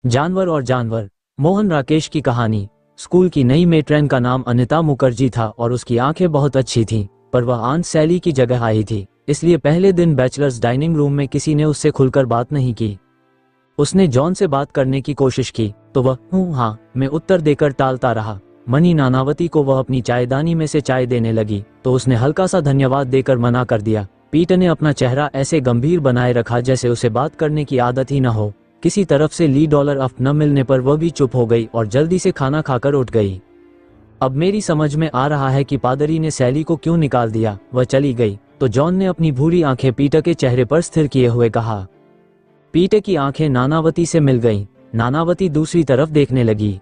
जानवर और जानवर। मोहन राकेश की कहानी। स्कूल की नई मेट्रेन का नाम अनिता मुखर्जी था और उसकी आंखें बहुत अच्छी थीं, पर वह आंट सैली की जगह आई थी, इसलिए पहले दिन बैचलर्स डाइनिंग रूम में किसी ने उससे खुलकर बात नहीं की। उसने जॉन से बात करने की कोशिश की तो वह हाँ में उत्तर देकर टालता रहा। मनी नानावती को वह अपनी चायदानी में से चाय देने लगी तो उसने हल्का सा धन्यवाद देकर मना कर दिया। पीटर ने अपना चेहरा ऐसे गंभीर बनाए रखा जैसे उसे बात करने की आदत ही न हो। किसी तरफ से $1 न मिलने पर वह भी चुप हो गई और जल्दी से खाना खाकर उठ गई। अब मेरी समझ में आ रहा है कि पादरी ने सैली को क्यों निकाल दिया। वह चली गई तो जॉन ने अपनी भूरी आंखें पीटर के चेहरे पर स्थिर किए हुए कहा। पीटर की आंखें नानावती से मिल गईं। नानावती दूसरी तरफ देखने लगी।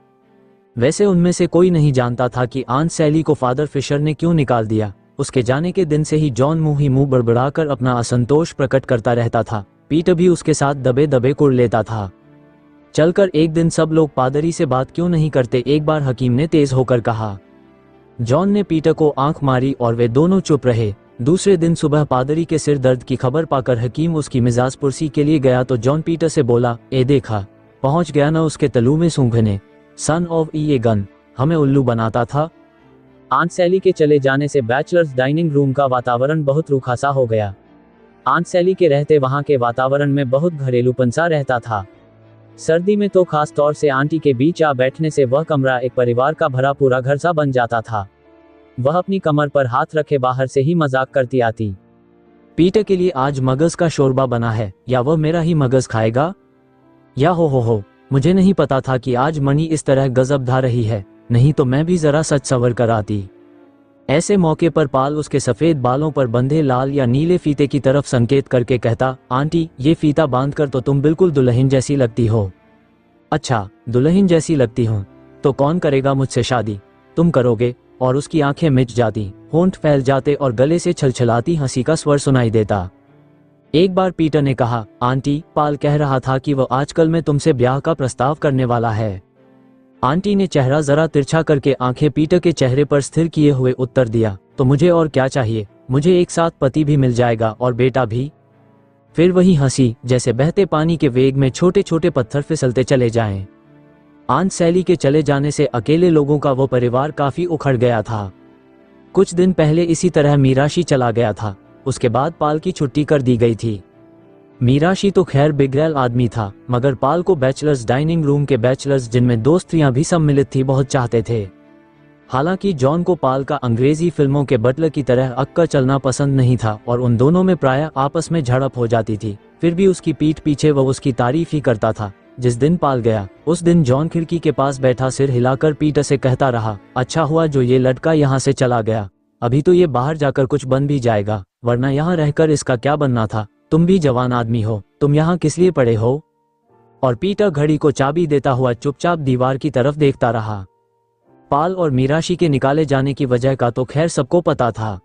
वैसे उनमें से कोई नहीं जानता था कि आंट सैली को फादर फिशर ने क्यों निकाल दिया। उसके जाने के दिन से ही जॉन मुंह ही मुंह बड़बड़ाकर अपना असंतोष प्रकट करता रहता था। पीटर भी उसके साथ दबे दबे कुड़ लेता था। चलकर एक दिन सब लोग पादरी से बात क्यों नहीं करते, एक बार हकीम ने तेज होकर कहा। जॉन ने पीटर को आंख मारी और वे दोनों चुप रहे। दूसरे दिन सुबह पादरी के सिर दर्द की खबर पाकर हकीम उसकी मिजाज पुरसी के लिए गया तो जॉन पीटर से बोला, ए देखा, पहुंच गया ना उसके तलू में सूंघने। सन ऑफ ये गन हमें उल्लू बनाता था। आंट सैली के चले जाने से बैचलर्स डाइनिंग रूम का वातावरण बहुत रूखासा हो गया। आंट सैली के रहते वहां के वातावरण में बहुत घरेलूपन सा रहता था। सर्दी में तो खास तौर से आंटी के बीच आ बैठने से वह कमरा एक परिवार का भरा पूरा घर सा बन जाता था। वह अपनी कमर पर हाथ रखे बाहर से ही मजाक करती आती। पीटर के लिए आज मगज का शोरबा बना है, या वह मेरा ही मगज खाएगा, या हो मुझे नहीं पता था कि आज मणि इस तरह गजब ढा रही है, नहीं तो मैं भी जरा सच सवर कर आती। ऐसे मौके पर पाल उसके सफेद बालों पर बंधे लाल या नीले फीते की तरफ संकेत करके कहता, आंटी ये फीता बांधकर तो तुम बिल्कुल दुल्हन जैसी लगती हो। अच्छा, दुल्हन जैसी लगती हो तो कौन करेगा मुझसे शादी? तुम करोगे। और उसकी आंखें मिच जाती, होंठ फैल जाते और गले से छलछलाती हंसी का स्वर सुनाई देता। एक बार पीटर ने कहा, आंटी पाल कह रहा था कि वह आजकल में तुमसे ब्याह का प्रस्ताव करने वाला है। आंटी ने चेहरा जरा तिरछा करके आंखें पीटर के चेहरे पर स्थिर किए हुए उत्तर दिया, तो मुझे और क्या चाहिए, मुझे एक साथ पति भी मिल जाएगा और बेटा भी। फिर वही हंसी, जैसे बहते पानी के वेग में छोटे छोटे पत्थर फिसलते चले जाएं। आंट सैली के चले जाने से अकेले लोगों का वो परिवार काफी उखड़ गया था। कुछ दिन पहले इसी तरह मीराशी चला गया था। उसके बाद पाल की छुट्टी कर दी गई थी। मीराशी तो खैर बिगड़ैल आदमी था, मगर पाल को बैचलर्स डाइनिंग रूम के बैचलर्स जिनमें दो स्त्रियां भी सम्मिलित थी बहुत चाहते थे। हालांकि जॉन को पाल का अंग्रेजी फिल्मों के बटलर की तरह अक्का चलना पसंद नहीं था और उन दोनों में प्रायः आपस में झड़प हो जाती थी। फिर भी उसकी पीठ पीछे वह उसकी तारीफ ही करता था। जिस दिन पाल गया उस दिन जॉन खिड़की के पास बैठा सिर हिलाकर पीटर से कहता रहा, अच्छा हुआ जो ये लड़का यहाँ से चला गया, अभी तो ये बाहर जाकर कुछ बन भी जाएगा, वरना यहाँ रहकर इसका क्या बनना था। तुम भी जवान आदमी हो, तुम यहाँ किस लिए पड़े हो? और पीटर घड़ी को चाबी देता हुआ चुपचाप दीवार की तरफ देखता रहा। पाल और मीराशी के निकाले जाने की वजह का तो खैर सबको पता था।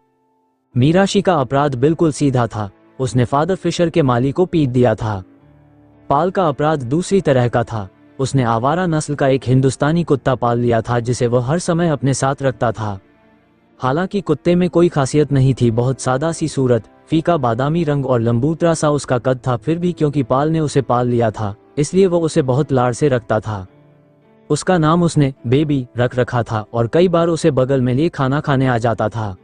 मीराशी का अपराध बिल्कुल सीधा था, उसने फादर फिशर के माली को पीट दिया था। पाल का अपराध दूसरी तरह का था, उसने आवारा नस्ल का एक हिंदुस्तानी कुत्ता पाल लिया था जिसे वह हर समय अपने साथ रखता था। हालांकि कुत्ते में कोई खासियत नहीं थी, बहुत सादा सी सूरत, फीका बादामी रंग और लंबूतरा सा उसका कद था। फिर भी क्योंकि पाल ने उसे पाल लिया था इसलिए वह उसे बहुत लाड़ से रखता था। उसका नाम उसने बेबी रख रखा था और कई बार उसे बगल में लिए खाना खाने आ जाता था।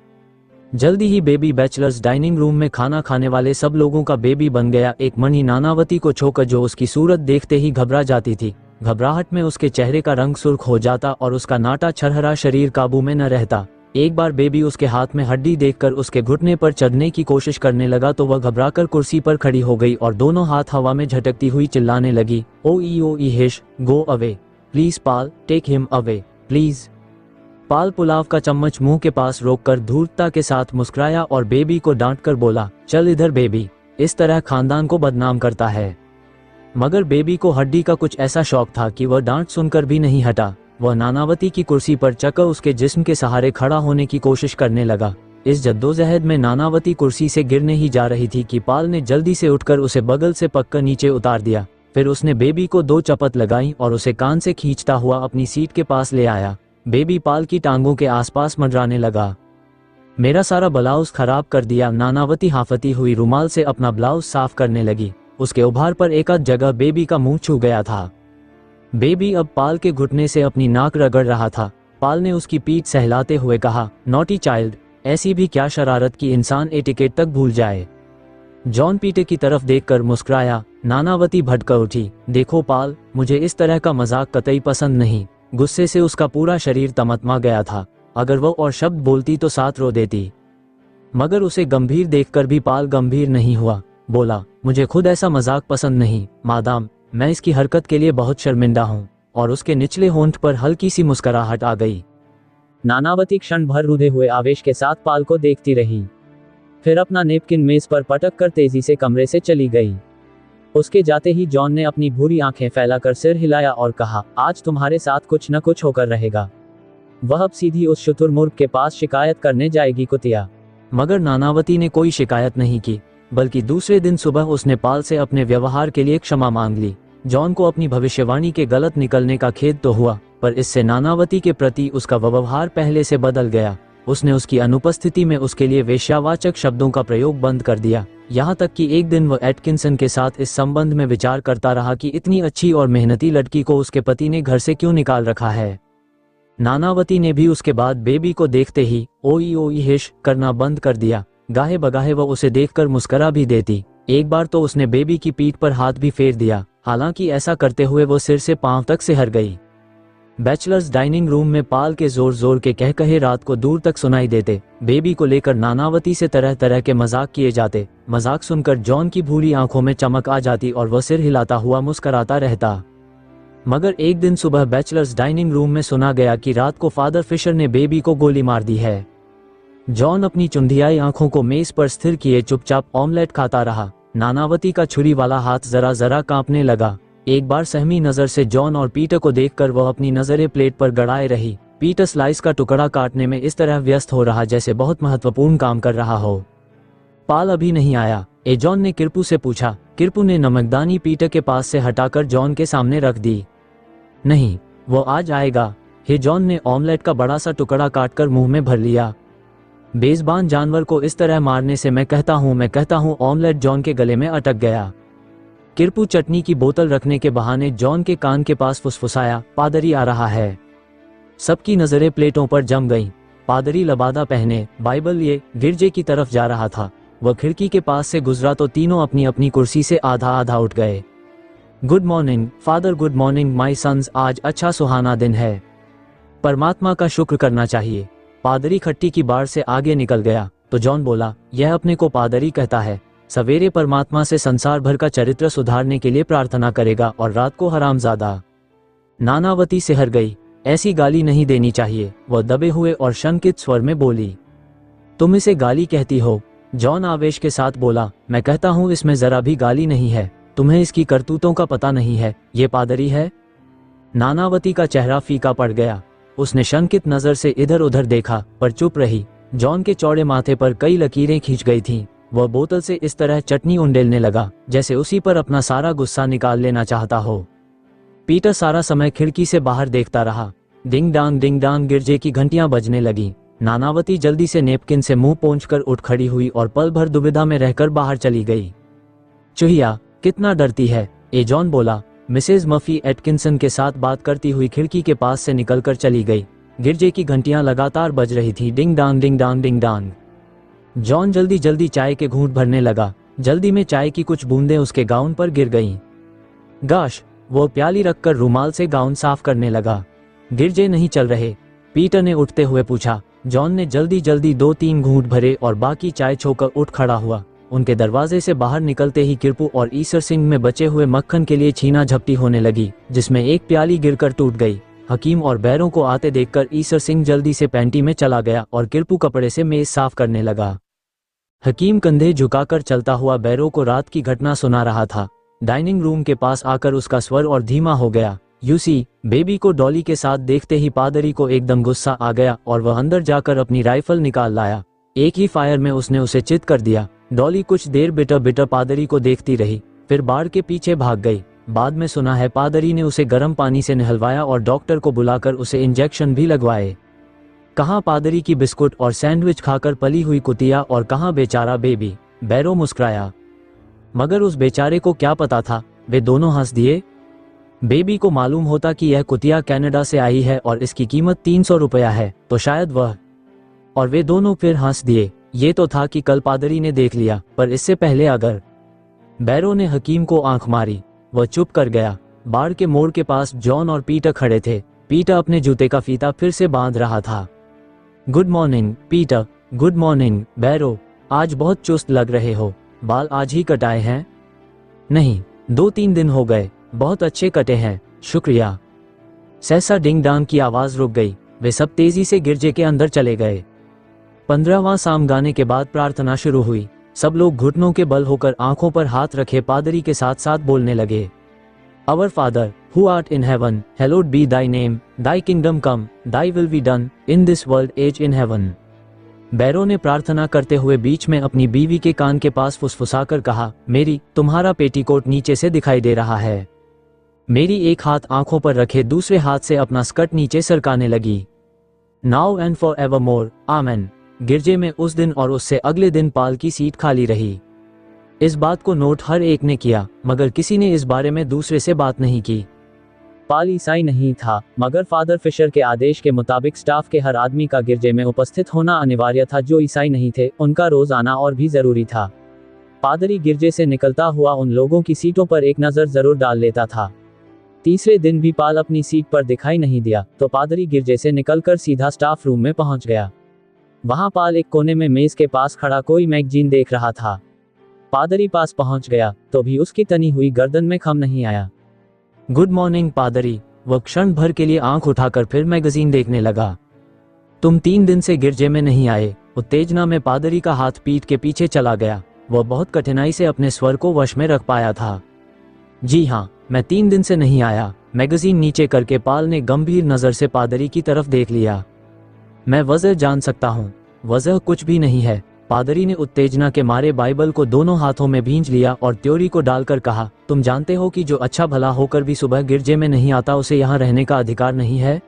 जल्दी ही बेबी बैचलर्स डाइनिंग रूम में खाना खाने वाले सब लोगों का बेबी बन गया। एक मणि नानावती को छोकर जो उसकी सूरत देखते ही घबरा जाती थी। घबराहट में उसके चेहरे का रंग सुर्ख हो जाता और उसका नाटा छरहरा शरीर काबू में न रहता। एक बार बेबी उसके हाथ में हड्डी देखकर उसके घुटने पर चढ़ने की कोशिश करने लगा तो वह घबराकर कुर्सी पर खड़ी हो गई और दोनों हाथ हवा में झटकती हुई चिल्लाने लगी, ओ ई हिश, go away please Paul, take him away please. Paul pulao का चम्मच मुंह के पास रोककर धूर्तता के साथ मुस्कुराया और बेबी को डांटकर बोला, चल इधर बेबी, इस तरह खानदान को बदनाम करता है। मगर बेबी को हड्डी का कुछ ऐसा शौक था कि वह डांट सुनकर भी नहीं हटा। वह नानावती की कुर्सी पर चकर उसके जिस्म के सहारे खड़ा होने की कोशिश करने लगा। इस जद्दोजहद में नानावती कुर्सी से गिरने ही जा रही थी कि पाल ने जल्दी से उठकर उसे बगल से पककर नीचे उतार दिया। फिर उसने बेबी को 2 चपत लगाई और उसे कान से खींचता हुआ अपनी सीट के पास ले आया। बेबी पाल की टांगों के आसपास मंडराने लगा। मेरा सारा ब्लाउज खराब कर दिया। नानावती हाफती हुई रुमाल से अपना ब्लाउज साफ करने लगी। उसके उभार पर एकाध जगह बेबी का मुंह छू गया था। बेबी अब पाल के घुटने से अपनी नाक रगड़ रहा था। पाल ने उसकी पीठ सहलाते हुए कहा, नॉटी चाइल्ड, ऐसी भी क्या शरारत कि इंसान एटिकेट तक भूल जाए। जॉन पीटर की तरफ देखकर मुस्कुराया। नानावती भड़क उठी। देखो पाल, मुझे इस तरह का मजाक कतई पसंद नहीं। गुस्से से उसका पूरा शरीर तमतमा गया था। अगर वो और शब्द बोलती तो साथ रो देती, मगर उसे गंभीर देखकर भी पाल गंभीर नहीं हुआ। बोला, मुझे खुद ऐसा मजाक पसंद नहीं मादाम, मैं इसकी हरकत के लिए बहुत शर्मिंदा हूँ। और उसके निचले होंठ पर हल्की सी मुस्कुराहट आ गई। नानावती क्षण भर रुधे हुए आवेश के साथ पाल को देखती रही, फिर अपना नेपकिन मेज पर पटक कर तेजी से कमरे से चली गई। उसके जाते ही जॉन ने अपनी भूरी आंखें फैलाकर सिर हिलाया और कहा, आज तुम्हारे साथ कुछ न कुछ होकर रहेगा। वह अब सीधी उस शुतुरमुर्ग के पास शिकायत करने जाएगी कुतिया। मगर नानावती ने कोई शिकायत नहीं की, बल्कि दूसरे दिन सुबह उसने पाल से अपने व्यवहार के लिए क्षमा मांग ली। जॉन को अपनी भविष्यवाणी के गलत निकलने का खेद तो हुआ, पर इससे नानावती के प्रति उसका व्यवहार पहले से बदल गया। उसने उसकी अनुपस्थिति में उसके लिए वेश्यावाचक शब्दों का प्रयोग बंद कर दिया। यहाँ तक कि एक दिन वह एटकिंसन के साथ इस संबंध में विचार करता रहा कि इतनी अच्छी और मेहनती लड़की को उसके पति ने घर से क्यों निकाल रखा है। नानावती ने भी उसके बाद बेबी को देखते ही ओई ओई हिश करना बंद कर दिया। गाहे बगाहे वह उसे देखकर मुस्करा भी देती। एक बार तो उसने बेबी की पीठ पर हाथ भी फेर दिया। हालांकि ऐसा करते हुए वो सिर से पांव तक सिहर गई। बैचलर्स डाइनिंग रूम में पाल के जोर जोर के कह कहे रात को दूर तक सुनाई देते। बेबी को लेकर नानावती से तरह तरह के मजाक किए जाते। मजाक सुनकर जॉन की भूरी आंखों में चमक आ जाती और वह सिर हिलाता हुआ मुस्कराता रहता। मगर एक दिन सुबह बैचलर्स डाइनिंग रूम में सुना गया कि रात को फादर फिशर ने बेबी को गोली मार दी है। जॉन अपनी चुंधियाई आंखों को मेज पर स्थिर किए चुपचाप ऑमलेट खाता रहा। नानावती का छुरी वाला हाथ जरा जरा कांपने लगा। एक बार सहमी नजर से जॉन और पीटर को देखकर वह अपनी नजरें प्लेट पर गड़ाए रही। पीटर स्लाइस का टुकड़ा काटने में इस तरह व्यस्त हो रहा जैसे बहुत महत्वपूर्ण काम कर रहा हो। पाल अभी नहीं आया, जॉन ने किरपू से पूछा। किरपू ने नमकदानी पीटर के पास से हटाकर जॉन के सामने रख दी। नहीं, वो आज आएगा। जॉन ने ऑमलेट का बड़ा सा टुकड़ा काटकर मुंह में भर लिया। बेज़बान जानवर को इस तरह मारने से मैं कहता हूँ ऑमलेट जॉन के गले में अटक गया। किरपू चटनी की बोतल रखने के बहाने जॉन के कान के पास फुसफुसाया, पादरी आ रहा है। सबकी नजरें प्लेटों पर जम गईं। पादरी लबादा पहने, बाइबल लिए, गिरजे की तरफ जा रहा था। वह खिड़की के पास से गुजरा तो तीनों अपनी अपनी कुर्सी से आधा आधा उठ गए। Good morning father, good morning my sons, आज अच्छा सुहाना दिन है। परमात्मा का शुक्र करना चाहिए। पादरी खट्टी की बार से आगे निकल गया तो जॉन बोला, यह अपने को पादरी कहता है। सवेरे परमात्मा से संसार भर का चरित्र सुधारने के लिए प्रार्थना करेगा और रात को हरामजादा। नानावती सिहर गई। ऐसी गाली नहीं देनी चाहिए, वह दबे हुए और शंकित स्वर में बोली। तुम इसे गाली कहती हो? जॉन आवेश के साथ बोला, मैं कहता हूँ इसमें जरा भी गाली नहीं है। तुम्हें इसकी करतूतों का पता नहीं है। ये पादरी है? नानावती का चेहरा फीका पड़ गया। उसने शंकित नजर से इधर उधर देखा पर चुप रही। जॉन के चौड़े माथे पर कई लकीरें खींच गई थीं। वह बोतल से इस तरह चटनी उंडेलने लगा जैसे उसी पर अपना सारा गुस्सा निकाल लेना चाहता हो। पीटर सारा समय खिड़की से बाहर देखता रहा। डिंग डांग गिरजे की घंटियां बजने लगी। नानावती जल्दी से नेपकिन से मुंह पोंछकर उठ खड़ी हुई और पल भर दुविधा में रहकर बाहर चली गई। चुहिया, कितना डरती है, जॉन बोला। मिसेज मफी एटकिंसन के साथ बात करती हुई खिड़की के पास से निकलकर चली गई। गिरजे की घंटियां लगातार बज रही थी, डिंग डांग। जॉन जल्दी जल्दी चाय के घूंट भरने लगा। जल्दी में चाय की कुछ बूंदें उसके गाउन पर गिर गईं। गाश, वो प्याली रखकर रुमाल से गाउन साफ करने लगा। गिरजे नहीं चल रहे? पीटर ने उठते हुए पूछा। जॉन ने जल्दी जल्दी 2-3 घूंट भरे और बाकी चाय छोकर उठ खड़ा हुआ। उनके दरवाजे से बाहर निकलते ही किरपू और ईसर सिंह में बचे हुए मक्खन के लिए छीना झपटी होने लगी, जिसमें एक प्याली गिरकर टूट गई। हकीम और बैरों को आते देखकर ईसर सिंह जल्दी से पैंटी में चला गया और किरपू कपड़े से मेज साफ करने लगा। हकीम कंधे झुकाकर चलता हुआ बैरों को रात की घटना सुना रहा था। डाइनिंग रूम के पास आकर उसका स्वर और धीमा हो गया। यूसी, बेबी को डॉली के साथ देखते ही पादरी को एकदम गुस्सा आ गया और वह अंदर जाकर अपनी राइफल निकाल लाया। एक ही फायर में उसने उसे चित कर दिया। डॉली कुछ देर बिटर पादरी को देखती रही, फिर बाड़ के पीछे भाग गई। बाद में सुना है पादरी ने उसे गर्म पानी से नहलवाया और डॉक्टर को बुलाकर उसे इंजेक्शन भी लगवाए। कहाँ पादरी की बिस्कुट और सैंडविच खाकर पली हुई कुतिया और कहाँ बेचारा बेबी। बैरो मुस्कुराया। मगर उस बेचारे को क्या पता था, वे दोनों हंस दिए। बेबी को मालूम होता कि यह कुतिया कनाडा से आई है और इसकी कीमत 300 रुपया है तो शायद वह, और वे दोनों फिर हंस दिए। ये तो था कि कल पादरी ने देख लिया, पर इससे पहले अगर। बैरो ने हकीम को आंख मारी। वह चुप कर गया। बाड़ के मोड़ के पास जॉन और पीटर खड़े थे। पीटर अपने जूते का फीता फिर से बांध रहा था। Good morning Peter. Good morning Barrow. आज बहुत चुस्त लग रहे हो। बाल आज ही कटाए हैं? नहीं, 2-3 दिन हो गए। बहुत अच्छे कटे हैं, शुक्रिया। सहसा डिंग डांग की आवाज रुक गई। वे सब तेजी से गिरजे के अंदर चले गए। 15वां साम गाने के बाद प्रार्थना शुरू हुई। सब लोग घुटनों के बल होकर आंखों पर हाथ रखे पादरी के साथ साथ बोलने लगे। Our father who art in heaven, hallowed be thy name, thy kingdom come, thy will be done in this world as in heaven. Barrow ने प्रार्थना करते हुए बीच में अपनी बीवी के कान के पास फुसफुसाकर कहा, मेरी, तुम्हारा पेटीकोट नीचे से दिखाई दे रहा है। मेरी एक हाथ आंखों पर रखे दूसरे हाथ से अपना स्कर्ट नीचे सरकाने लगी। Now and for ever more, amen. गिरजे में उस दिन और उससे अगले दिन पाल की सीट खाली रही। इस बात को नोट हर एक ने किया, मगर किसी ने इस बारे में दूसरे से बात नहीं की। पाल ईसाई नहीं था, मगर फादर फिशर के आदेश के मुताबिक स्टाफ के हर आदमी का गिरजे में उपस्थित होना अनिवार्य था। जो ईसाई नहीं थे, उनका रोज आना और भी जरूरी था। पादरी गिरजे से निकलता हुआ उन लोगों की सीटों पर एक नजर जरूर डाल लेता था। तीसरे दिन भी पाल अपनी सीट पर दिखाई नहीं दिया, तो पादरी गिरजे से निकलकर सीधा स्टाफ रूम में पहुंच गया। वहां पाल एक कोने में मेज के पास खड़ा कोई मैगजीन देख रहा था। पादरी पास पहुंच गया तो भी उसकी तनी हुई गर्दन में खम नहीं आया। गुड मॉर्निंग पादरी। वह क्षण भर के लिए आंख उठाकर फिर मैगजीन देखने लगा। तुम 3 दिन से गिरजे में नहीं आए। उत्तेजना में पादरी का हाथ पीठ के पीछे चला गया। वह बहुत कठिनाई से अपने स्वर को वश में रख पाया था। जी हाँ, मैं 3 दिन से नहीं आया। मैगजीन नीचे करके पाल ने गंभीर नजर से पादरी की तरफ देख लिया। मैं वजह जान सकता हूँ। वजह कुछ भी नहीं है। पादरी ने उत्तेजना के मारे बाइबल को दोनों हाथों में भींच लिया और त्योरी को डालकर कहा, तुम जानते हो कि जो अच्छा भला होकर भी सुबह गिरजे में नहीं आता उसे यहाँ रहने का अधिकार नहीं है।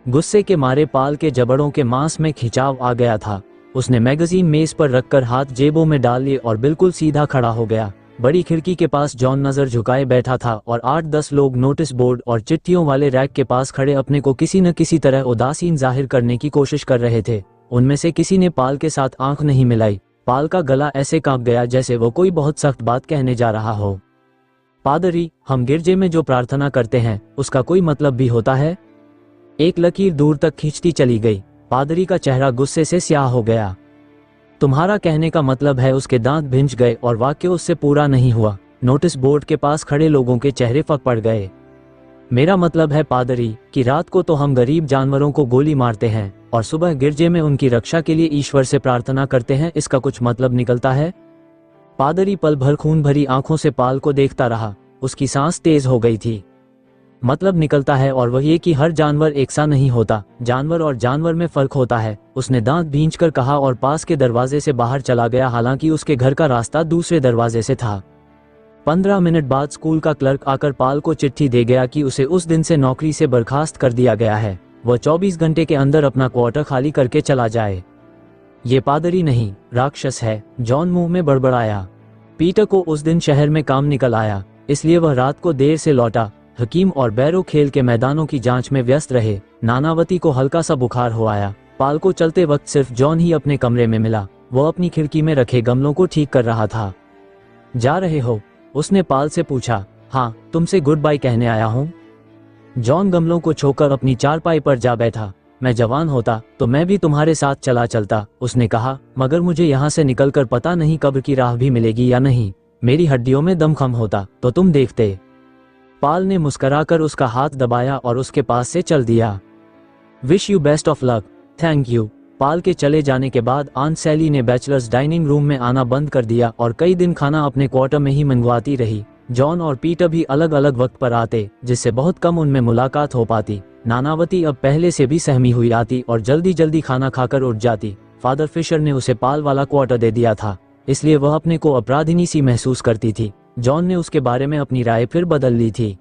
गुस्से के मारे पाल के जबड़ों के मांस में खिंचाव आ गया था। उसने मैगजीन मेज पर रखकर हाथ जेबों में डाल लिए और बिल्कुल सीधा खड़ा हो गया। बड़ी खिड़की के पास जॉन नजर झुकाए बैठा था और 8-10 लोग नोटिस बोर्ड और चिट्ठियों वाले रैक के पास खड़े अपने को किसी न किसी तरह उदासीन जाहिर करने की कोशिश कर रहे थे। उनमें से किसी ने पाल के साथ आंख नहीं मिलाई। पाल का गला ऐसे कांप गया जैसे वो कोई बहुत सख्त बात कहने जा रहा हो। पादरी, हम गिरजे में जो प्रार्थना करते हैं उसका कोई मतलब भी होता है? एक लकीर दूर तक खींचती चली गई। पादरी का चेहरा गुस्से से स्याह हो गया। तुम्हारा कहने का मतलब है? उसके दांत भिंच गए और वाक्य उससे पूरा नहीं हुआ। नोटिस बोर्ड के पास खड़े लोगों के चेहरे फक पड़ गए। मेरा मतलब है पादरी कि रात को तो हम गरीब जानवरों को गोली मारते हैं और सुबह गिरजे में उनकी रक्षा के लिए ईश्वर से प्रार्थना करते हैं। इसका कुछ मतलब निकलता है? पादरी पल भर खून भरी आंखों से पाल को देखता रहा। उसकी सांस तेज हो गई थी। मतलब निकलता है, और वह ये कि हर जानवर एक सा नहीं होता। जानवर और जानवर में फर्क होता है। उसने दांत भींचकर कहा और पास के दरवाजे से बाहर चला गया, हालांकि उसके घर का रास्ता दूसरे दरवाजे से था। 15 मिनट बाद स्कूल का क्लर्क आकर पाल को चिट्ठी दे गया कि उसे उस दिन से नौकरी से बर्खास्त कर दिया गया है। वह 24 घंटे के अंदर अपना क्वार्टर खाली करके चला जाए। ये पादरी नहीं, राक्षस है, जॉन मुंह में बड़बड़ाया। पीटर को उस दिन शहर में काम निकल आया, इसलिए वह रात को देर से लौटा। हकीम और बैरो खेल के मैदानों की जांच में व्यस्त रहे। नानावती को हल्का सा बुखार हो आया। पाल को चलते वक्त सिर्फ जॉन ही अपने कमरे में मिला। वह अपनी खिड़की में रखे गमलों को ठीक कर रहा था। जा रहे हो? उसने पाल से पूछा। हाँ, तुमसे गुड बाय कहने आया हूँ। जॉन गमलों को छोकर अपनी चारपाई पर जा बैठा। मैं जवान होता तो मैं भी तुम्हारे साथ चला चलता, उसने कहा, मगर मुझे यहाँ से निकलकर पता नहीं कब्र की राह भी मिलेगी या नहीं। मेरी हड्डियों में दम खम होता तो तुम देखते। पाल ने मुस्कुराकर उसका हाथ दबाया और उसके पास से चल दिया। Wish you best of luck. Thank you. Paul के चले जाने के बाद आंट सैली ने बैचलर्स डाइनिंग रूम में आना बंद कर दिया और कई दिन खाना अपने क्वार्टर में ही मंगवाती रही। जॉन और पीटर भी अलग अलग वक्त पर आते, जिससे बहुत कम उनमें मुलाकात हो पाती। नानावती अब पहले से भी सहमी हुई आती और जल्दी जल्दी खाना खाकर उठ जाती। फादर फिशर ने उसे पाल वाला क्वार्टर दे दिया था, इसलिए वह अपने को अपराधिनी सी महसूस करती थी। जॉन ने उसके बारे में अपनी राय फिर बदल ली थी,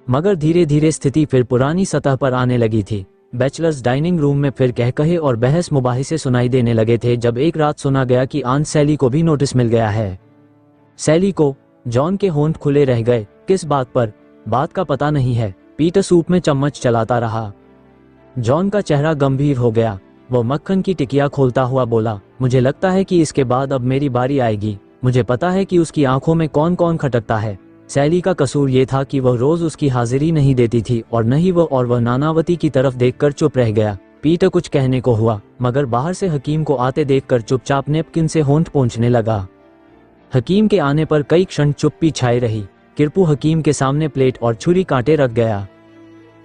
मगर धीरे धीरे स्थिति फिर पुरानी सतह पर आने लगी थी। बैचलर्स डाइनिंग रूम में फिर कहकहे और बहस मुबाहिसे सुनाई देने लगे थे जब एक रात सुना गया कि आंट सैली को भी नोटिस मिल गया है। सैली को? जॉन के होंठ खुले रह गए। किस बात पर? बात का पता नहीं है। पीटर सूप में चम्मच चलाता रहा। जॉन का चेहरा गंभीर हो गया। वो मक्खन की टिकिया खोलता हुआ बोला, मुझे लगता है कि इसके बाद अब मेरी बारी आएगी। मुझे पता है कि उसकी आंखों में कौन कौन खटकता है। सैली का कसूर ये था कि वह रोज उसकी हाजिरी नहीं देती थी और न ही वह नानावती की तरफ देखकर चुप रह गया। पीटर कुछ कहने को हुआ, मगर बाहर से हकीम को आते देखकर चुपचाप नेपकिन से होंठ पोंछने लगा। हकीम के आने पर कई क्षण चुप्पी छाई रही। किरपू हकीम के सामने प्लेट और छुरी कांटे रख गया।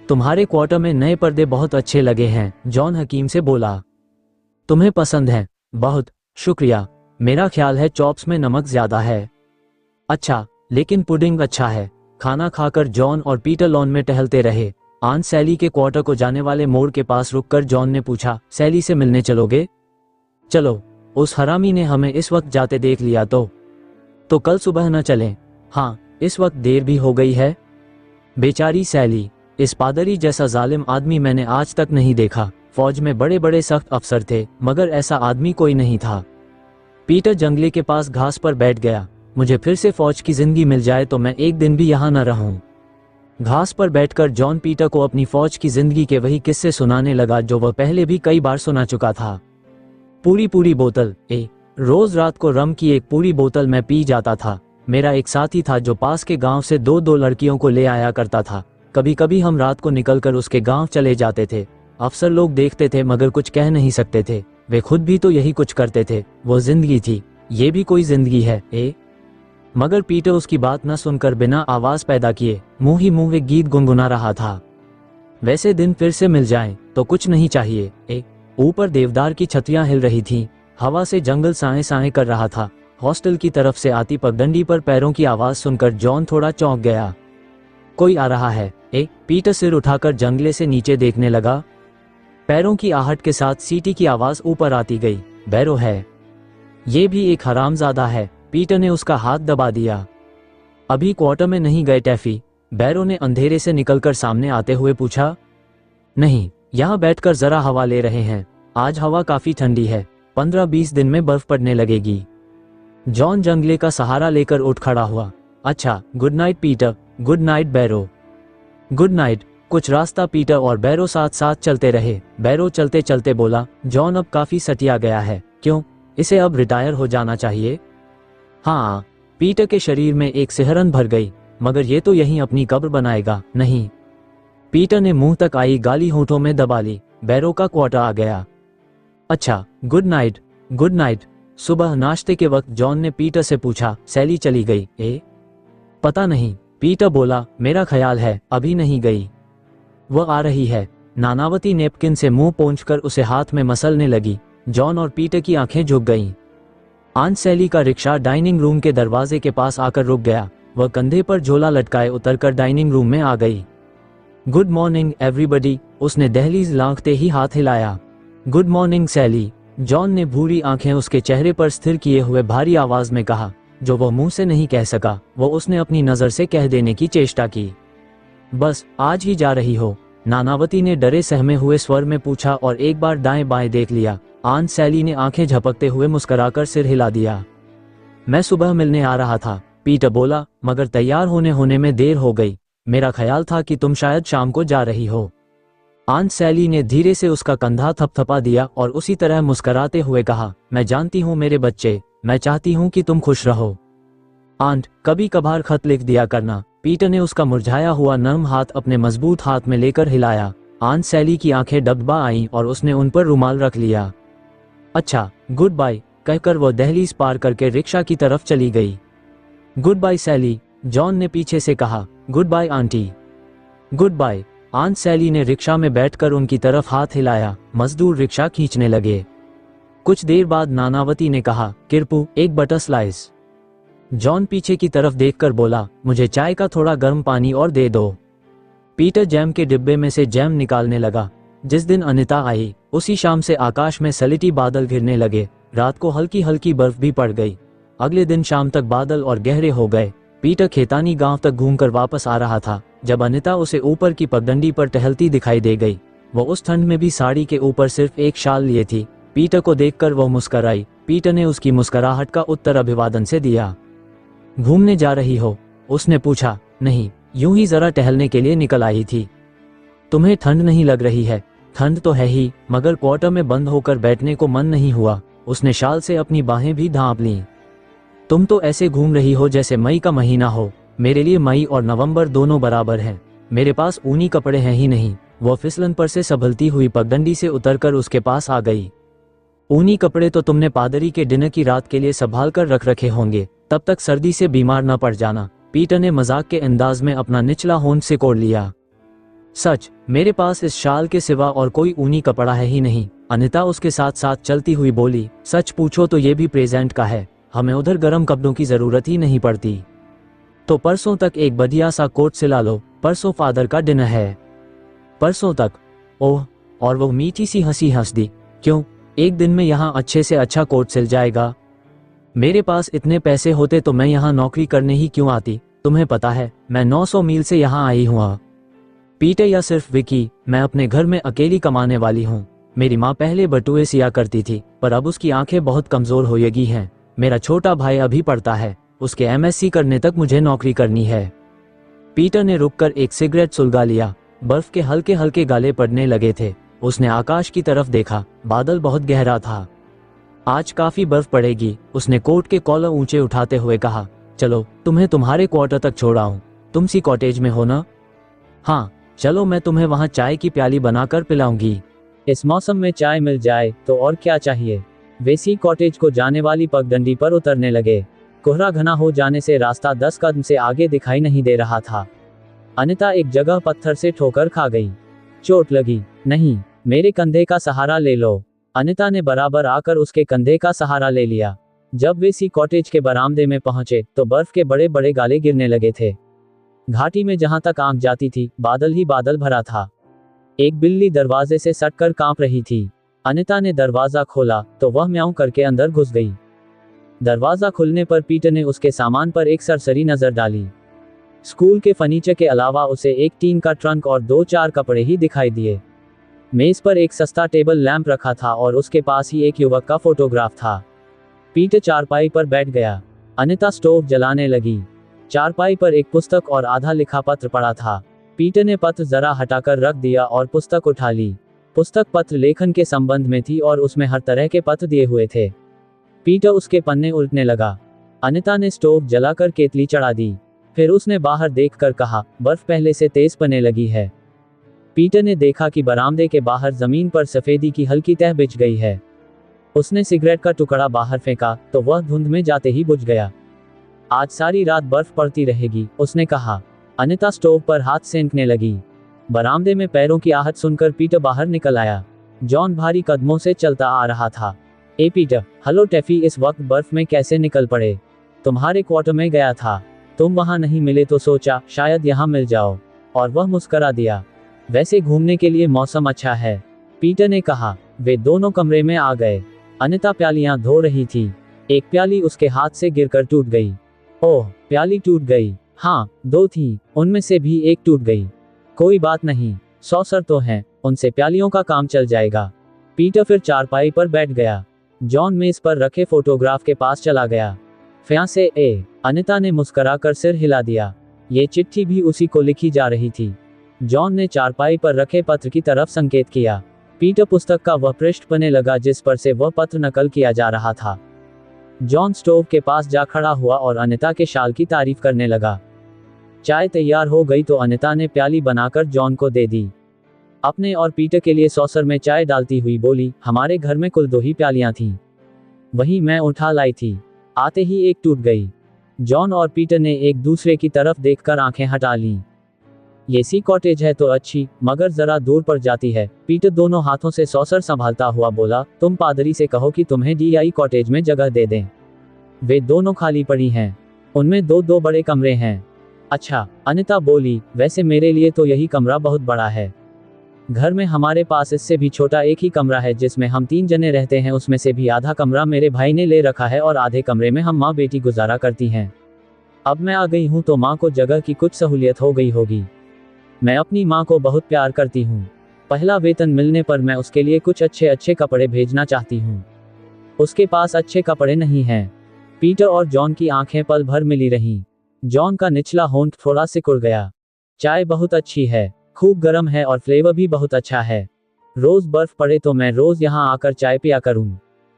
तुम्हारे क्वार्टर में नए पर्दे बहुत अच्छे लगे हैं, जॉन हकीम से बोला। तुम्हें पसंद है? बहुत शुक्रिया। मेरा ख्याल है चॉप्स में नमक ज्यादा है। अच्छा, लेकिन पुडिंग अच्छा है। खाना खाकर जॉन और पीटर लॉन में टहलते रहे। आंट सैली के क्वार्टर को जाने वाले मोड़ के पास रुककर जॉन ने पूछा, सैली से मिलने चलोगे? चलो, उस हरामी ने हमें इस वक्त जाते देख लिया तो कल सुबह न चलें? हाँ, इस वक्त देर भी हो गई है। बेचारी सैली, इस पादरी जैसा जालिम आदमी मैंने आज तक नहीं देखा। फौज में बड़े बड़े सख्त अफसर थे, मगर ऐसा आदमी कोई नहीं था। पीटर जंगले के पास घास पर बैठ गया। मुझे फिर से फौज की जिंदगी मिल जाए तो मैं एक दिन भी यहाँ न रहूं। घास पर बैठकर जॉन पीटर को अपनी फौज की जिंदगी के वही किस्से सुनाने लगा जो वह पहले भी कई बार सुना चुका था। पूरी बोतल। रोज रात को रम की एक पूरी बोतल मैं पी जाता था। मेरा एक साथी था जो पास के गांव से दो लड़कियों को ले आया करता था। कभी कभी हम रात को निकलकर उसके गांव चले जाते थे। अफसर लोग देखते थे मगर कुछ कह नहीं सकते थे। वे खुद भी तो यही कुछ करते थे। वो जिंदगी थी। ये भी कोई जिंदगी है? मगर पीटर उसकी बात न सुनकर बिना आवाज पैदा किए मुंह ही मुंह एक गीत गुनगुना रहा था। वैसे दिन फिर से मिल जाएं तो कुछ नहीं चाहिए। ऊपर देवदार की छतरियां हिल रही थीं। हवा से जंगल साए साए कर रहा था। हॉस्टल की तरफ से आती पगडंडी पर पैरों की आवाज सुनकर जॉन थोड़ा चौंक गया। कोई आ रहा है? पीटर सिर उठाकर जंगले से नीचे देखने लगा। पैरों की आहट के साथ सीटी की आवाज ऊपर आती गई। बैरो है। ये भी एक हरामजादा है। पीटर ने उसका हाथ दबा दिया। अभी क्वार्टर में नहीं गए टैफी? बैरो ने अंधेरे से निकलकर सामने आते हुए पूछा। नहीं, यहाँ बैठकर जरा हवा ले रहे हैं। आज हवा काफी ठंडी है। 15-20 दिन में बर्फ पड़ने लगेगी। जॉन जंगले का सहारा लेकर उठ खड़ा हुआ। अच्छा, good night Peter. Good night Barrow. Good night. कुछ रास्ता पीटर और बैरो साथ साथ चलते रहे। बैरो चलते चलते बोला, जॉन अब काफी सटिया गया है। क्यों? इसे अब रिटायर हो जाना चाहिए। हाँ। पीटर के शरीर में एक सिहरन भर गई। मगर ये तो यहीं अपनी कब्र बनाएगा। नहीं। पीटर ने मुंह तक आई गाली होठों में दबा ली। बैरो का क्वार्टर आ गया। अच्छा, गुड नाइट। Good night. सुबह नाश्ते के वक्त जॉन ने पीटर से पूछा, सैली चली गई? पता नहीं। पीटर बोला, मेरा ख्याल है अभी नहीं गई। वह आ रही है। नानावती नेपकिन से मुंह पोंछकर उसे हाथ में मसलने लगी। जॉन और पीटर की आंखें झुक गईं। आंट सैली का रिक्शा डाइनिंग रूम के दरवाजे के पास आकर रुक गया। वह कंधे पर झोला लटकाए उतरकर डाइनिंग रूम में आ गई। गुड मॉर्निंग एवरीबडी, उसने दहलीज लांघते ही हाथ हिलाया। गुड मॉर्निंग सैली, जॉन ने भूरी आंखें उसके चेहरे पर स्थिर किए हुए भारी आवाज में कहा। जो वह मुंह से नहीं कह सका वो उसने अपनी नजर से कह देने की चेष्टा की। बस आज ही जा रही हो? नानावती ने डरे सहमे हुए स्वर में पूछा और एक बार दाएं बाएं देख लिया। आंट सैली ने आंखें झपकते हुए मुस्कुराकर सिर हिला दिया। मैं सुबह मिलने आ रहा था, पीटर बोला, मगर तैयार होने में देर हो गई। मेरा ख्याल था कि तुम शायद शाम को जा रही हो। आंट सैली ने धीरे से उसका कंधा थपथपा दिया और उसी तरह मुस्कुराते हुए कहा, मैं जानती हूँ मेरे बच्चे, मैं चाहती हूँ कि तुम खुश रहो। आंट, कभी कभार खत लिख दिया करना। पीटर ने उसका मुरझाया हुआ नर्म हाथ अपने मजबूत हाथ में लेकर हिलाया। आंट सैली की आंखें डगमगा आईं और उसने उन पर रुमाल रख लिया। अच्छा, गुड बाय, कहकर वह दहलीज पार करके रिक्शा की तरफ चली गई। गुड बाय सैली, जॉन ने पीछे से कहा। Goodbye aunty. Goodbye. Aunt Sally ने रिक्शा में बैठकर उनकी तरफ हाथ हिलाया। मजदूर रिक्शा खींचने लगे। कुछ देर बाद नानावती ने कहा, किरपू, एक बटर स्लाइस। जॉन पीछे की तरफ देखकर बोला, मुझे चाय का थोड़ा गर्म पानी और दे दो। पीटर जैम के डिब्बे में से जैम निकालने लगा। जिस दिन अनिता आई उसी शाम से आकाश में सलेटी बादल घिरने लगे। रात को हल्की हल्की बर्फ भी पड़ गई। अगले दिन शाम तक बादल और गहरे हो गए। पीटर खेतानी गांव तक घूमकर वापस आ रहा था जब अनिता उसे ऊपर की पगडंडी पर टहलती दिखाई दे गई। वो उस ठंड में भी साड़ी के ऊपर सिर्फ एक शाल लिए थी। पीटर को देखकर वह मुस्कुराई। पीटर ने उसकी मुस्कुराहट का उत्तर अभिवादन से दिया। घूमने जा रही हो? उसने पूछा। नहीं, यूं ही जरा टहलने के लिए निकल आई थी। तुम्हें ठंड नहीं लग रही है? ठंड तो है ही, मगर क्वार्टर में बंद होकर बैठने को मन नहीं हुआ। उसने शाल से अपनी बाहें भी ढांप लीं। तुम तो ऐसे घूम रही हो जैसे मई का महीना हो। मेरे लिए मई और नवंबर दोनों बराबर हैं। मेरे पास ऊनी कपड़े हैं ही नहीं। वह फिसलन पर से संभलती हुई पगडंडी से उतरकर उसके पास आ गई। ऊनी कपड़े तो तुमने पादरी के डिनर की रात के लिए संभाल कर रख रखे होंगे, तब तक सर्दी से बीमार न पड़ जाना। पीटर ने मजाक के अंदाज में अपना निचला होंठ सिकोड़ लिया। सच, मेरे पास इस शाल के सिवा और कोई ऊनी कपड़ा है ही नहीं। अनिता उसके साथ साथ चलती हुई बोली। सच पूछो तो ये भी प्रेजेंट का है। हमें उधर गर्म कपड़ों की जरूरत ही नहीं पड़ती। तो परसों तक एक बढ़िया सा कोट सिला लो। परसों फादर का डिनर है। परसों तक? ओह, और वो मीठी सी हंसी हंस दी। क्यों, एक दिन में यहाँ अच्छे से अच्छा कोट सिल जाएगा। मेरे पास इतने पैसे होते तो मैं यहाँ नौकरी करने ही क्यों आती। तुम्हें पता है, मैं 900 मील से यहाँ आई हूँ। पीटर या सिर्फ विकी, मैं अपने घर में अकेली कमाने वाली हूँ। मेरी माँ पहले बटुए सिया करती थी, पर अब उसकी आंखें बहुत कमजोर हो गई हैं। मेरा छोटा भाई अभी पढ़ता है, उसके एमएससी करने तक मुझे नौकरी करनी है। पीटर ने रुककर एक सिगरेट सुलगा लिया। बर्फ के हल्के हल्के गाले पड़ने लगे थे। उसने आकाश की तरफ देखा। बादल बहुत गहरा था। आज काफी बर्फ पड़ेगी। उसने कोट के कॉलर ऊंचे उठाते हुए कहा। चलो, तुम्हें तुम्हारे क्वार्टर तक छोड़ाऊं। तुम सी कॉटेज में हो ना? हाँ, चलो, मैं तुम्हें वहां चाय की प्याली बनाकर पिलाऊंगी। इस मौसम में चाय मिल जाए तो और क्या चाहिए। वे सी कॉटेज को जाने वाली पगडंडी पर उतरने लगे। कोहरा घना हो जाने से रास्ता 10 कदम से आगे दिखाई नहीं दे रहा था। अनिता एक जगह पत्थर से ठोकर खा गई। चोट लगी? नहीं, मेरे कंधे का सहारा ले लो। अनिता ने बराबर आकर उसके कंधे का सहारा ले लिया। जब वे सी कॉटेज के बरामदे में पहुंचे तो बर्फ के बड़े बड़े गाले गिरने लगे थे। घाटी में जहां तक आंख जाती थी, बादल ही बादल भरा था। एक बिल्ली दरवाजे से सटकर कांप रही थी। अनिता ने दरवाजा खोला तो वह म्याऊं करके अंदर घुस गई। दरवाजा खुलने पर पीटर ने उसके सामान पर एक सरसरी नजर डाली। स्कूल के फर्नीचर के अलावा उसे एक टीन का ट्रंक और 2-4 कपड़े ही दिखाई दिए। मेज पर एक सस्ता टेबल लैंप रखा था और उसके पास ही एक युवक का फोटोग्राफ था। पीटर चारपाई पर बैठ गया। अनिता स्टोव जलाने लगी। चारपाई पर एक पुस्तक और आधा लिखा पत्र पड़ा था। पीटर ने पत्र जरा हटाकर रख दिया और पुस्तक उठा ली। पुस्तक पत्र लेखन के संबंध में थी और उसमें हर तरह के पत्र दिए हुए थे। पीटर उसके पन्ने उल्टने लगा। अनिता ने स्टोव जलाकर केतली चढ़ा दी। फिर उसने बाहर देखकर कहा, बर्फ पहले से तेज पड़ने लगी है। पीटर ने देखा कि बरामदे के बाहर जमीन पर सफेदी की हल्की तह बिछ गई है। उसने सिगरेट का टुकड़ा बाहर फेंका तो वह धुंध में जाते ही बुझ गया। आज सारी रात बर्फ पड़ती रहेगी, उसने कहा। अनिता स्टोव पर हाथ सेंकने लगी। बरामदे में पैरों की आहट सुनकर पीटर बाहर निकल आया। जॉन भारी कदमों से चलता आ रहा था। ए पीटर, हेलो टैफी, इस वक्त बर्फ में कैसे निकल पड़े? तुम्हारे क्वार्टर में गया था। तुम वहां नहीं मिले तो सोचा शायद यहाँ मिल जाओ। और वह मुस्करा दिया। वैसे घूमने के लिए मौसम अच्छा है, पीटर ने कहा। वे दोनों कमरे में आ गए। अनिता प्यालियां धो रही थी। एक प्याली उसके हाथ से गिरकर टूट गई। ओह, प्याली टूट गई। हाँ, 2 थी, उनमें से भी एक टूट गई। कोई बात नहीं, सॉसर तो हैं, उनसे प्यालियों का काम चल जाएगा। पीटर फिर चारपाई पर बैठ गया। जॉन मेज पर रखे फोटोग्राफ के पास चला गया। फियांसे ए, अनिता ने मुस्कुराकर सिर हिला दिया। ये चिट्ठी भी उसी को लिखी जा रही थी। जॉन ने चारपाई पर रखे पत्र की तरफ संकेत किया। पीटर पुस्तक का वह पृष्ठ पढ़ने लगा जिस पर से वह पत्र नकल किया जा रहा था। जॉन स्टोव के पास जा खड़ा हुआ और अनिता के शाल की तारीफ करने लगा। चाय तैयार हो गई तो अनिता ने प्याली बनाकर जॉन को दे दी। अपने और पीटर के लिए सॉसर में चाय डालती हुई बोली, हमारे घर में कुल 2 ही प्यालियां थीं। वही मैं उठा लाई थी। आते ही एक टूट गई। जॉन और पीटर ने एक दूसरे की तरफ देखकर आंखें हटा लीं। ये सी कॉटेज है तो अच्छी, मगर जरा दूर पड़ जाती है। पीटर दोनों हाथों से सॉसर संभालता हुआ बोला, तुम पादरी से कहो कि तुम्हें DI कॉटेज में जगह दे दें। वे दोनों खाली पड़ी हैं। उनमें 2 बड़े कमरे हैं। अच्छा, अनिता बोली, वैसे मेरे लिए तो यही कमरा बहुत बड़ा है। घर में हमारे पास इससे भी छोटा एक ही कमरा है जिसमें हम 3 जने रहते हैं। उसमें से भी आधा कमरा मेरे भाई ने ले रखा है और आधे कमरे में हम माँ बेटी गुजारा करती हैं। अब मैं आ गई हूँ तो माँ को जगह की कुछ सहूलियत हो गई होगी। मैं अपनी माँ को बहुत प्यार करती हूँ। पहला वेतन मिलने पर मैं उसके लिए कुछ अच्छे कपड़े भेजना चाहती हूँ। उसके पास अच्छे कपड़े नहीं हैं। पीटर और जॉन की आंखें पल भर मिली रहीं। जॉन का निचला होंठ थोड़ा सिकुड़ गया। चाय बहुत अच्छी है, खूब गर्म है और फ्लेवर भी बहुत अच्छा है। रोज बर्फ पड़े तो मैं रोज यहाँ आकर चाय पिया करूँ।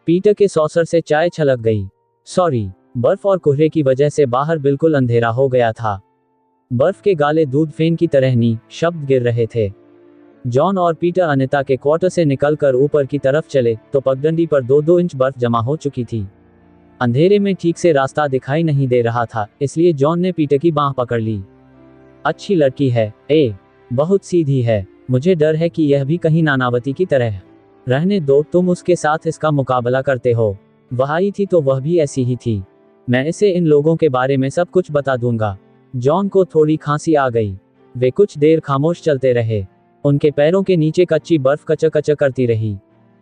पीटर के सॉसर से चाय छलक गई। सॉरी, बर्फ और कोहरे की वजह से बाहर बिल्कुल अंधेरा हो गया था। बर्फ के गाले दूध फेन की तरह नी शब्द गिर रहे थे। जॉन और पीटर अनिता के क्वार्टर से निकलकर ऊपर की तरफ चले तो पगडंडी पर 2-2 इंच बर्फ जमा हो चुकी थी। अंधेरे में ठीक से रास्ता दिखाई नहीं दे रहा था, इसलिए जॉन ने पीटर की बांह पकड़ ली। अच्छी लड़की है, बहुत सीधी है। मुझे डर है कि यह भी कहीं नानावती की तरह है। रहने दो, तुम उसके साथ इसका मुकाबला करते हो। वह आई थी तो वह भी ऐसी ही थी। मैं इसे इन लोगों के बारे में सब कुछ बता दूंगा। जॉन को थोड़ी खांसी आ गई। वे कुछ देर खामोश चलते रहे। उनके पैरों के नीचे कच्ची बर्फ कचकच करती रही।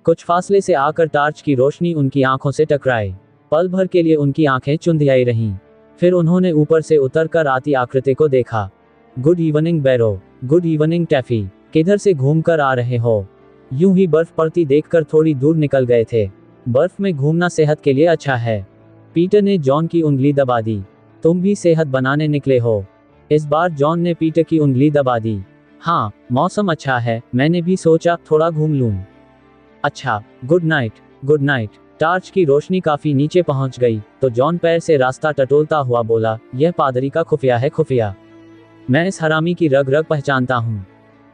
कुछ फासले से आकर टार्च की रोशनी उनकी आंखों से टकराए। पल भर के लिए उनकी आंखें चुंधियाई रहीं। फिर उन्होंने ऊपर से उतरकर आती आकृति को देखा। Good evening Barrow. Good evening Taffy. किधर से घूमकर आ रहे हो? यूं ही बर्फ पड़ती देखकर थोड़ी दूर निकल गए थे। बर्फ में घूमना सेहत के लिए अच्छा है। पीटर ने जॉन की उंगली दबा दी। तुम भी सेहत बनाने निकले हो? इस बार जॉन ने पीटर की उंगली दबा दी। हाँ, मौसम अच्छा है, मैंने भी सोचा थोड़ा घूम लूं। अच्छा, good night. Good night. Torch की रोशनी काफी नीचे पहुंच गई तो जॉन पैर से रास्ता टटोलता हुआ बोला, यह पादरी का खुफिया है, खुफिया। मैं इस हरामी की रग रग पहचानता हूँ।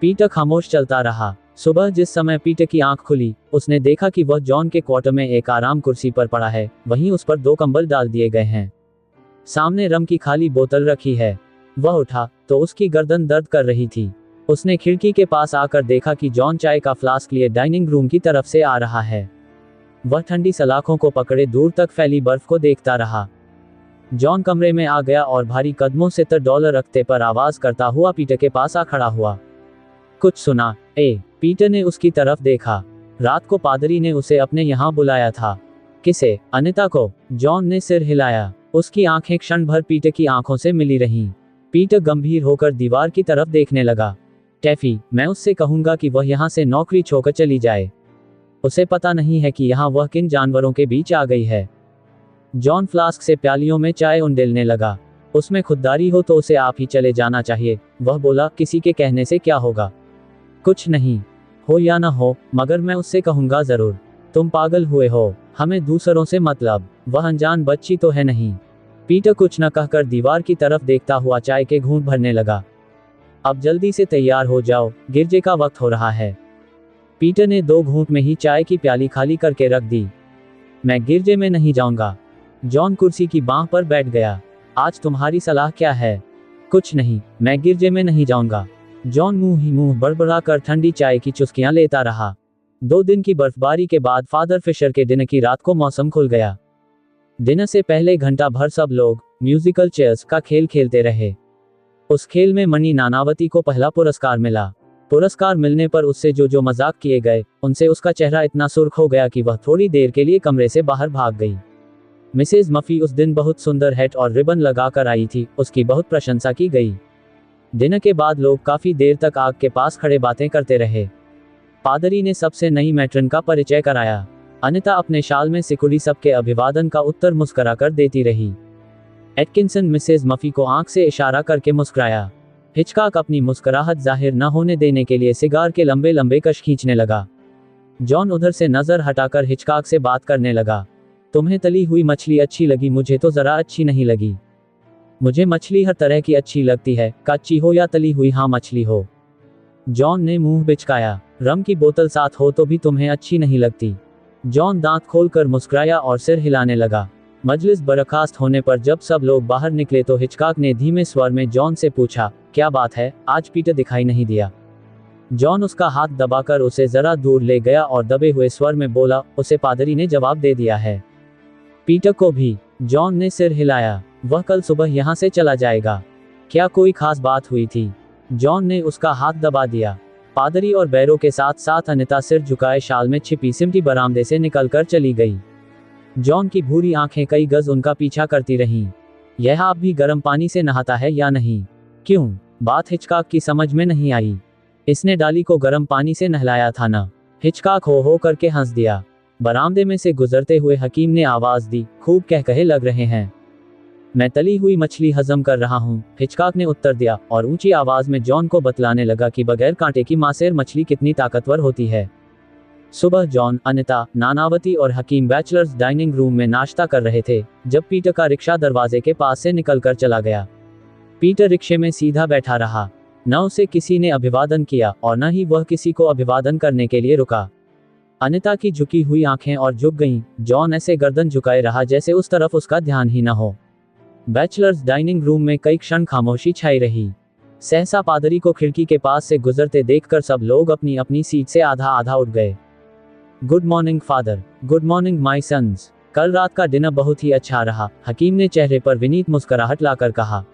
पीटर खामोश चलता रहा। सुबह जिस समय पीटर की आंख खुली, उसने देखा कि वह जॉन के क्वार्टर में एक आराम कुर्सी पर पड़ा है। वहीं उस पर 2 कंबल डाल दिए गए हैं। सामने रम की खाली बोतल रखी है। वह उठा तो उसकी गर्दन दर्द कर रही थी। उसने खिड़की के पास आकर देखा कि जॉन चाय का फ्लास्क लिए डाइनिंग रूम की तरफ से आ रहा है। वह ठंडी सलाखों को पकड़े दूर तक फैली बर्फ को देखता रहा। जॉन कमरे में आ गया और भारी कदमों से $70 रखते पर आवाज करता हुआ पीटर के पास आ खड़ा हुआ। कुछ सुना? पीटर ने उसकी तरफ देखा। रात को पादरी ने उसे अपने यहाँ बुलाया था। किसे? अनिता को। जॉन ने सिर हिलाया। उसकी आंखें क्षण भर पीटर की आंखों से मिली रहीं। पीटर गंभीर होकर दीवार की तरफ देखने लगा। टैफी, मैं उससे कहूंगा कि वह यहाँ से नौकरी छोड़कर चली जाए। उसे पता नहीं है कि यहाँ वह किन जानवरों के बीच आ गई है। जॉन फ्लास्क से प्यालियों में चाय उंडेलने लगा। उसमें खुददारी हो तो उसे आप ही चले जाना चाहिए। वह बोला, किसी के कहने से क्या होगा? कुछ नहीं, हो या ना हो, मगर मैं उससे कहूंगा जरूर। तुम पागल हुए हो, हमें दूसरों से मतलब। वह अनजान बच्ची तो है नहीं। पीटर कुछ न कहकर दीवार की तरफ देखता हुआ चाय के घूंट भरने लगा। अब जल्दी से तैयार हो जाओ, गिरजे का वक्त हो रहा है। पीटर ने 2 घूंट में ही चाय की प्याली खाली करके रख दी। मैं गिरजे में नहीं जाऊंगा। जॉन कुर्सी की बांह पर बैठ गया। आज तुम्हारी सलाह क्या है? कुछ नहीं, मैं गिरजे में नहीं जाऊंगा। जॉन मुंह ही मुंह बड़बड़ाकर ठंडी चाय की चुस्कियां लेता रहा। 2 दिन की बर्फबारी के बाद फादर फिशर के डिनर की रात को मौसम खुल गया। डिनर से पहले घंटा भर सब लोग म्यूजिकल चेयर्स का खेल खेलते रहे। उस खेल में मणि नानावती को पहला पुरस्कार मिला। पुरस्कार मिलने पर उससे जो मजाक किए गए, उनसे उसका चेहरा इतना सुर्ख हो गया कि वह थोड़ी देर के लिए कमरे से बाहर भाग गई। मिसेज मफी उस दिन बहुत सुंदर हैट और रिबन लगाकर आई थी। उसकी बहुत प्रशंसा की गई। डिनर के बाद लोग काफी देर तक आग के पास खड़े बातें करते रहे। पादरी ने सबसे नई मैट्रन का परिचय कराया। अनिता अपने शाल में सिकुड़ी सबके अभिवादन का उत्तर मुस्कुराकर देती रही। एटकिंसन मिसेज मफी को आंख से इशारा करके मुस्कुराया। हिचकॉक अपनी मुस्कुराहट जाहिर न होने देने के लिए सिगार के लंबे लंबे कश खींचने लगा। जॉन उधर से नजर हटाकर हिचकॉक से बात करने लगा। तुम्हें तली हुई मछली अच्छी लगी? मुझे तो जरा अच्छी नहीं लगी। मुझे मछली हर तरह की अच्छी लगती है, कच्ची हो या तली हुई, हाँ मछली हो। जॉन ने मुंह बिचकाया। रम की बोतल साथ हो तो भी तुम्हें अच्छी नहीं लगती। जॉन दांत खोलकर मुस्कुराया और सिर हिलाने लगा। मजलिस बर्खास्त होने पर जब सब लोग बाहर निकले तो हिचकॉक ने धीमे स्वर में जॉन से पूछा, क्या बात है, आज पीटर दिखाई नहीं दिया? जॉन उसका हाथ दबाकर उसे जरा दूर ले गया और दबे हुए स्वर में बोला, उसे पादरी ने जवाब दे दिया है। पीटर को भी? जॉन ने सिर हिलाया। वह कल सुबह यहाँ से चला जाएगा। क्या कोई खास बात हुई थी? जॉन ने उसका हाथ दबा दिया। पादरी और बैरो के साथ साथ अनिता सिर झुकाए शाल में छिपी सिमटी बरामदे से निकलकर चली गई। जॉन की भूरी आंखें कई गज उनका पीछा करती रहीं। यह आप भी गर्म पानी से नहाता है या नहीं? क्यों? बात हिचकॉक की समझ में नहीं आई। इसने डाली को गर्म पानी से नहलाया था ना? हिचकॉक हो करके हंस दिया। बरामदे में से गुजरते हुए हकीम ने आवाज दी, खूब कह कहे लग रहे हैं। मैं तली हुई मछली हजम कर रहा हूँ, हिचकाक ने उत्तर दिया और ऊंची आवाज में जॉन को बतलाने लगा कि बगैर कांटे की मांसेर मछली कितनी ताकतवर होती है। सुबह जॉन, अनिता, नानावती और हकीम बैचलर्स डाइनिंग रूम में नाश्ता कर रहे थे जब पीटर का रिक्शा दरवाजे के पास से निकलकर चला गया। पीटर रिक्शे में सीधा बैठा रहा। न उसे किसी ने अभिवादन किया और न ही वह किसी को अभिवादन करने के लिए रुका। अनिता की झुकी हुई आंखें और झुक गईं। जॉन ऐसे गर्दन झुकाए रहा जैसे उस तरफ उसका ध्यान ही न हो। बैचलर्स डाइनिंग रूम में कई क्षण खामोशी छाई रही। सहसा पादरी को खिड़की के पास से गुजरते देखकर सब लोग अपनी अपनी सीट से आधा आधा उठ गए। Good morning father. Good morning my sons. कल रात का डिनर बहुत ही अच्छा रहा, हकीम ने चेहरे पर विनीत मुस्कुराहट लाकर कहा।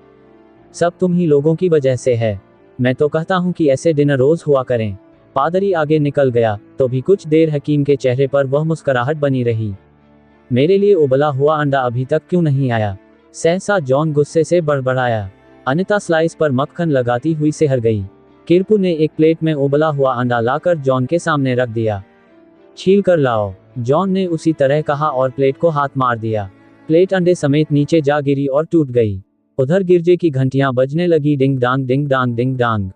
सब तुम ही लोगों की वजह से है। मैं तो कहता हूँ कि ऐसे डिनर रोज हुआ करें। पादरी आगे निकल गया तो भी कुछ देर हकीम के चेहरे पर वह मुस्कुराहट बनी रही। मेरे लिए उबला हुआ अंडा अभी तक क्यों नहीं आया? सहसा जॉन गुस्से से बड़बड़ाया। अनिता स्लाइस पर मक्खन लगाती हुई सिहर गई। किरपू ने एक प्लेट में उबला हुआ अंडा लाकर जॉन के सामने रख दिया। छील कर लाओ, जॉन ने उसी तरह कहा और प्लेट को हाथ मार दिया। प्लेट अंडे समेत नीचे जा गिरी और टूट गई। उधर गिरजे की घंटियां बजने लगी, डिंग डांग डिंग डांग डिंग डांग।